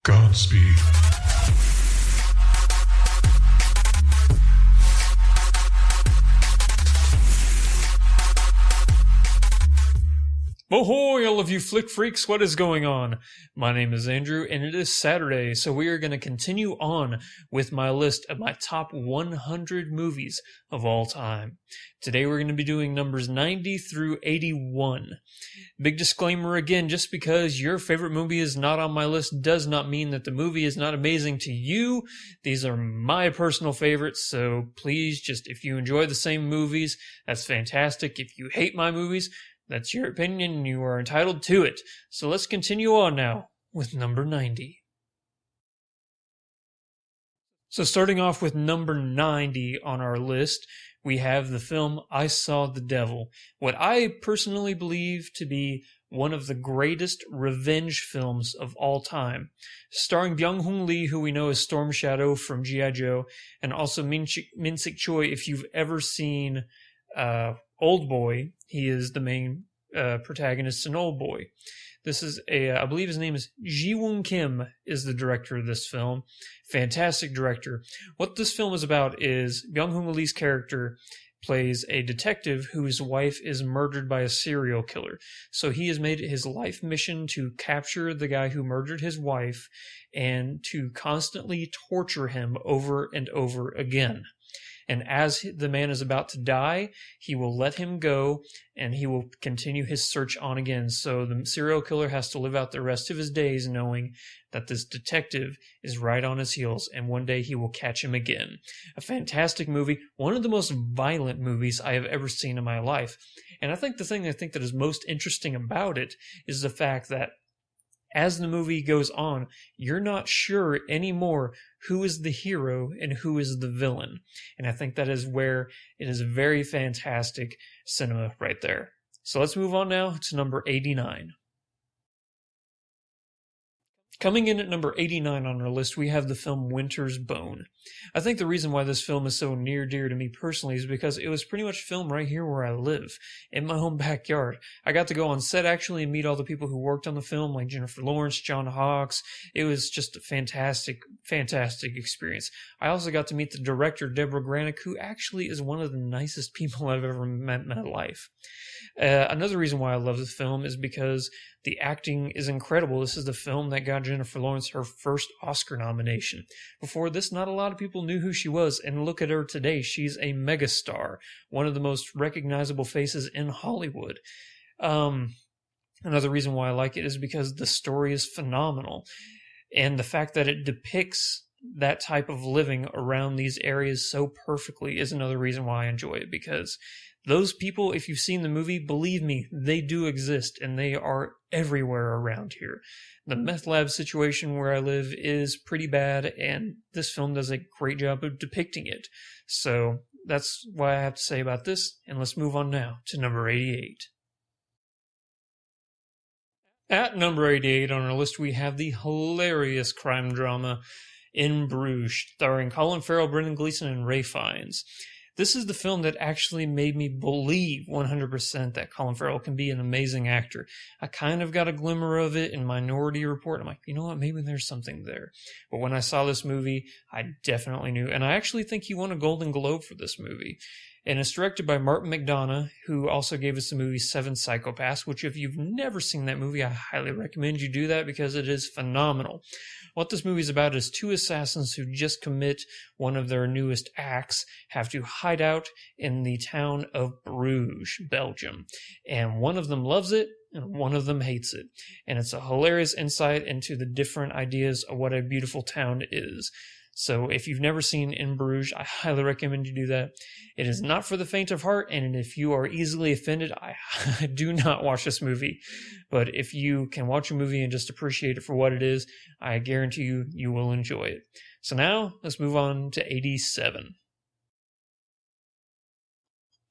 Godspeed. Ahoy, all of you flick freaks, what is going on? My name is Andrew, and it is Saturday, so we are going to continue on with my list of my top 100 movies of all time. Today we're going to be doing numbers 90 through 81. Big disclaimer again, just because your favorite movie is not on my list does not mean that the movie is not amazing to you. These are my personal favorites, so please just, if you enjoy the same movies, that's fantastic. If you hate my movies, that's your opinion, and you are entitled to it. So let's continue on now with number 90. So starting off with number 90 on our list, we have the film I Saw the Devil, what I personally believe to be one of the greatest revenge films of all time. Starring Byung-Hun Lee, who we know as Storm Shadow from G.I. Joe, and also Min-Sik Choi, if you've ever seen Old Boy. He is the main protagonist in Old Boy. This is I believe his name is Ji-Woon Kim is the director of this film. Fantastic director. What this film is about is Byung-Hun Lee's character plays a detective whose wife is murdered by a serial killer. So he has made it his life mission to capture the guy who murdered his wife and to constantly torture him over and over again. And as the man is about to die, he will let him go, and he will continue his search on again. So the serial killer has to live out the rest of his days knowing that this detective is right on his heels, and one day he will catch him again. A fantastic movie, one of the most violent movies I have ever seen in my life. And I think the thing that is most interesting about it is the fact that as the movie goes on, you're not sure anymore who is the hero and who is the villain. And I think that is where it is very fantastic cinema right there. So let's move on now to number 89. Coming in at number 89 on our list, we have the film Winter's Bone. I think the reason why this film is so near dear to me personally is because it was pretty much filmed right here where I live, in my home backyard. I got to go on set actually and meet all the people who worked on the film, like Jennifer Lawrence, John Hawkes. It was just a fantastic, fantastic experience. I also got to meet the director, Deborah Granick, who actually is one of the nicest people I've ever met in my life. Another reason why I love this film is because the acting is incredible. This is the film that got Jennifer Lawrence her first Oscar nomination. Before this, not a lot of people knew who she was, and look at her today. She's a megastar, one of the most recognizable faces in Hollywood. Another reason why I like it is because the story is phenomenal, and the fact that it depicts that type of living around these areas so perfectly is another reason why I enjoy it, because those people, if you've seen the movie, believe me, they do exist, and they are everywhere around here. The meth lab situation where I live is pretty bad, and this film does a great job of depicting it. So that's what I have to say about this, and let's move on now to number 88. At number 88 on our list, we have the hilarious crime drama In Bruges, starring Colin Farrell, Brendan Gleeson, and Ralph Fiennes. This is the film that actually made me believe 100% that Colin Farrell can be an amazing actor. I kind of got a glimmer of it in Minority Report. I'm like, you know what, maybe there's something there. But when I saw this movie, I definitely knew. And I actually think he won a Golden Globe for this movie. And it's directed by Martin McDonagh, who also gave us the movie Seven Psychopaths, which if you've never seen that movie, I highly recommend you do that because it is phenomenal. What this movie is about is two assassins who just commit one of their newest acts have to hide out in the town of Bruges, Belgium. And one of them loves it, and one of them hates it. And it's a hilarious insight into the different ideas of what a beautiful town is. So if you've never seen In Bruges, I highly recommend you do that. It is not for the faint of heart, and if you are easily offended, I do not watch this movie. But if you can watch a movie and just appreciate it for what it is, I guarantee you, you will enjoy it. So now, let's move on to 87.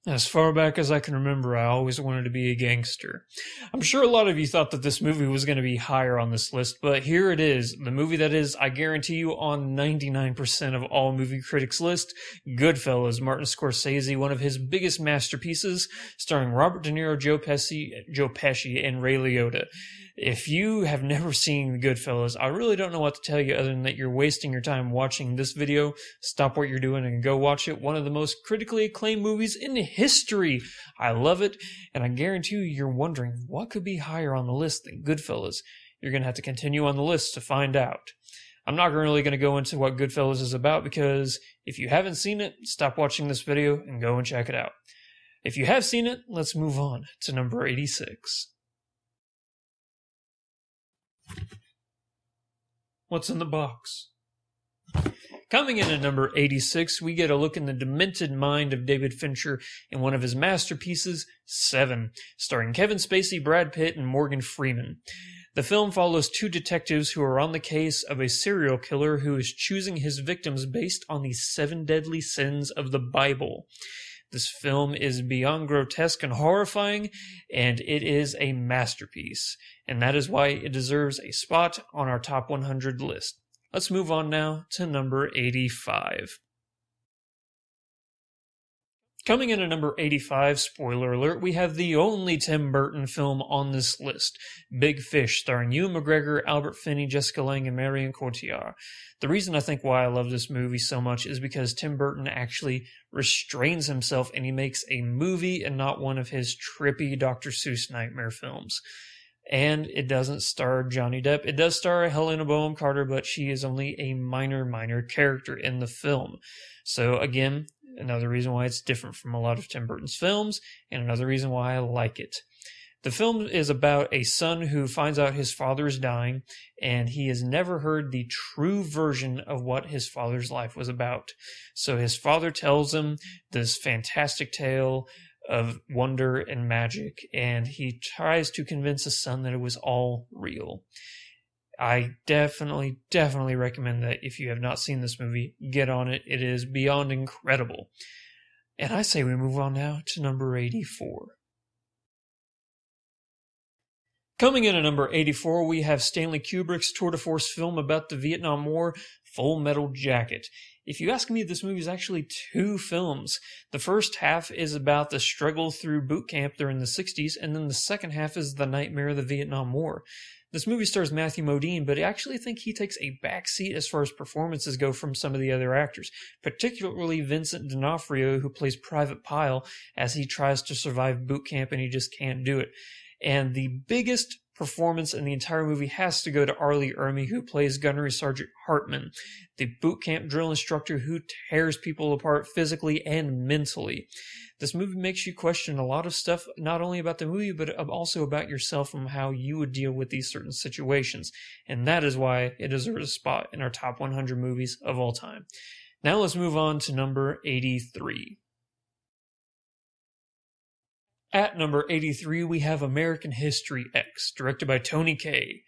As far back as I can remember, I always wanted to be a gangster. I'm sure a lot of you thought that this movie was going to be higher on this list, but here it is. The movie that is, I guarantee you, on 99% of all movie critics' lists, Goodfellas, Martin Scorsese, one of his biggest masterpieces, starring Robert De Niro, Joe Pesci, and Ray Liotta. If you have never seen Goodfellas, I really don't know what to tell you other than that you're wasting your time watching this video. Stop what you're doing and go watch it. One of the most critically acclaimed movies in history. I love it, and I guarantee you're wondering what could be higher on the list than Goodfellas. You're going to have to continue on the list to find out. I'm not really going to go into what Goodfellas is about because if you haven't seen it, stop watching this video and go and check it out. If you have seen it, let's move on to number 86. What's in the box? Coming in at number 86, we get a look in the demented mind of David Fincher in one of his masterpieces, Seven, starring Kevin Spacey, Brad Pitt, and Morgan Freeman. The film follows two detectives who are on the case of a serial killer who is choosing his victims based on the 7 deadly sins of the Bible. This film is beyond grotesque and horrifying, and it is a masterpiece, and that is why it deserves a spot on our top 100 list. Let's move on now to number 85. Coming in at number 85, spoiler alert, we have the only Tim Burton film on this list, Big Fish, starring Ewan McGregor, Albert Finney, Jessica Lange, and Marion Cotillard. The reason I think why I love this movie so much is because Tim Burton actually restrains himself and he makes a movie and not one of his trippy Dr. Seuss nightmare films. And it doesn't star Johnny Depp. It does star Helena Bonham Carter, but she is only a minor character in the film. So again, another reason why it's different from a lot of Tim Burton's films, and another reason why I like it. The film is about a son who finds out his father is dying, and he has never heard the true version of what his father's life was about. So his father tells him this fantastic tale of wonder and magic, and he tries to convince his son that it was all real. I definitely recommend that if you have not seen this movie, get on it. It is beyond incredible. And I say we move on now to number 84. Coming in at number 84, we have Stanley Kubrick's tour de force film about the Vietnam War, Full Metal Jacket. If you ask me, this movie is actually 2 films. The first half is about the struggle through boot camp during the 60s, and then the second half is the nightmare of the Vietnam War. This movie stars Matthew Modine, but I actually think he takes a backseat as far as performances go from some of the other actors, particularly Vincent D'Onofrio, who plays Private Pyle, as he tries to survive boot camp and he just can't do it. And the biggest performance in the entire movie has to go to Arlie Ermey, who plays Gunnery Sergeant Hartman, the boot camp drill instructor who tears people apart physically and mentally. This movie makes you question a lot of stuff, not only about the movie, but also about yourself and how you would deal with these certain situations. And that is why it deserves a spot in our top 100 movies of all time. Now let's move on to number 83. At number 83, we have American History X, directed by Tony Kaye.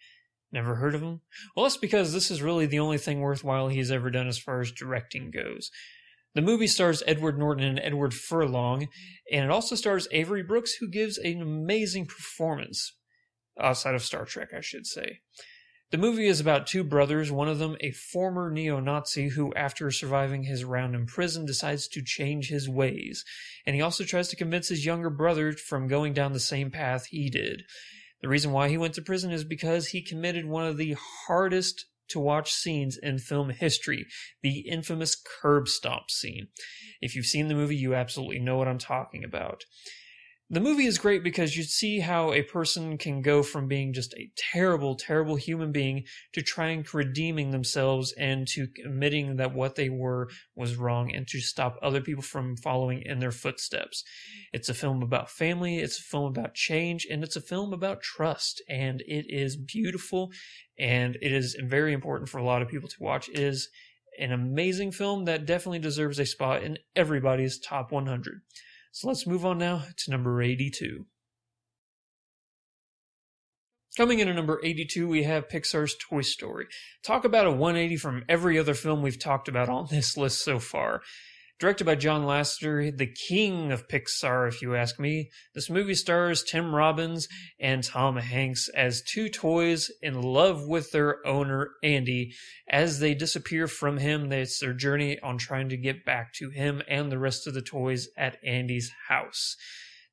Never heard of him? Well, that's because this is really the only thing worthwhile he's ever done as far as directing goes. The movie stars Edward Norton and Edward Furlong, and it also stars Avery Brooks, who gives an amazing performance. Outside of Star Trek, I should say. The movie is about 2 brothers, one of them a former neo-Nazi who, after surviving his round in prison, decides to change his ways. And he also tries to convince his younger brother from going down the same path he did. The reason why he went to prison is because he committed one of the hardest to watch scenes in film history, the infamous curb stomp scene. If you've seen the movie, you absolutely know what I'm talking about. The movie is great because you see how a person can go from being just a terrible human being to trying to redeeming themselves and to admitting that what they were was wrong and to stop other people from following in their footsteps. It's a film about family, it's a film about change, and it's a film about trust. And it is beautiful, and it is very important for a lot of people to watch. It is an amazing film that definitely deserves a spot in everybody's top 100. So let's move on now to number 82. Coming in at number 82, we have Pixar's Toy Story. Talk about a 180 from every other film we've talked about on this list so far. Directed by John Lasseter, the king of Pixar, if you ask me. This movie stars Tim Robbins and Tom Hanks as 2 toys in love with their owner, Andy. As they disappear from him, it's their journey on trying to get back to him and the rest of the toys at Andy's house.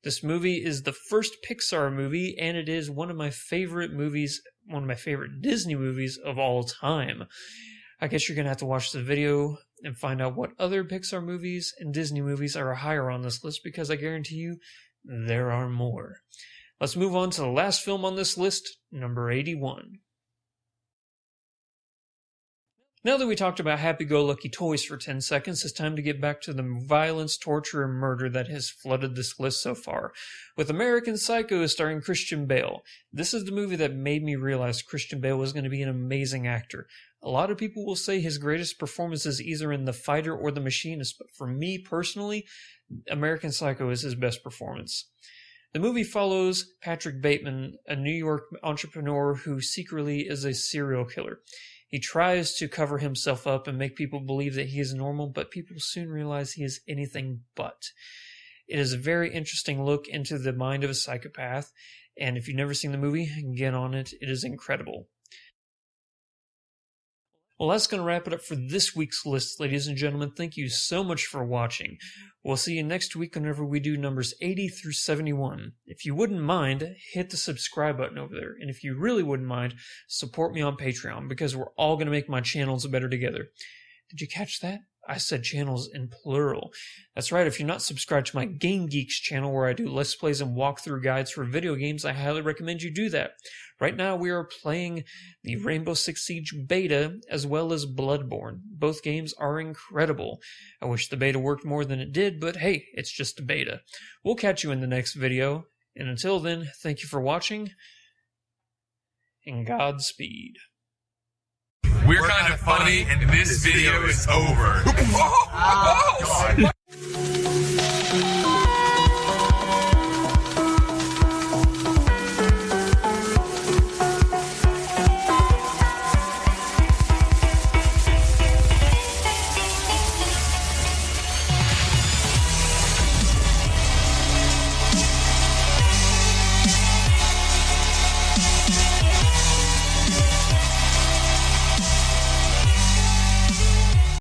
This movie is the first Pixar movie, and it is one of my favorite movies, one of my favorite Disney movies of all time. I guess you're going to have to watch the video and find out what other Pixar movies and Disney movies are higher on this list, because I guarantee you there are more. Let's move on to the last film on this list, number 81. Now that we talked about happy-go-lucky toys for 10 seconds, it's time to get back to the violence, torture, and murder that has flooded this list so far. With American Psycho starring Christian Bale. This is the movie that made me realize Christian Bale was going to be an amazing actor. A lot of people will say his greatest performance is either in The Fighter or The Machinist, but for me personally, American Psycho is his best performance. The movie follows Patrick Bateman, a New York entrepreneur who secretly is a serial killer. He tries to cover himself up and make people believe that he is normal, but people soon realize he is anything but. It is a very interesting look into the mind of a psychopath, and if you've never seen the movie, get on it. It is incredible. Well, that's going to wrap it up for this week's list, ladies and gentlemen. Thank you so much for watching. We'll see you next week whenever we do numbers 80 through 71. If you wouldn't mind, hit the subscribe button over there. And if you really wouldn't mind, support me on Patreon, because we're all going to make my channels better together. Did you catch that? I said channels in plural. That's right, if you're not subscribed to my Game Geeks channel where I do Let's Plays and walkthrough guides for video games, I highly recommend you do that. Right now we are playing the Rainbow Six Siege beta as well as Bloodborne. Both games are incredible. I wish the beta worked more than it did, but hey, it's just a beta. We'll catch you in the next video, and until then, thank you for watching, and Godspeed. We're kind of funny, and this video is over. Oh, God.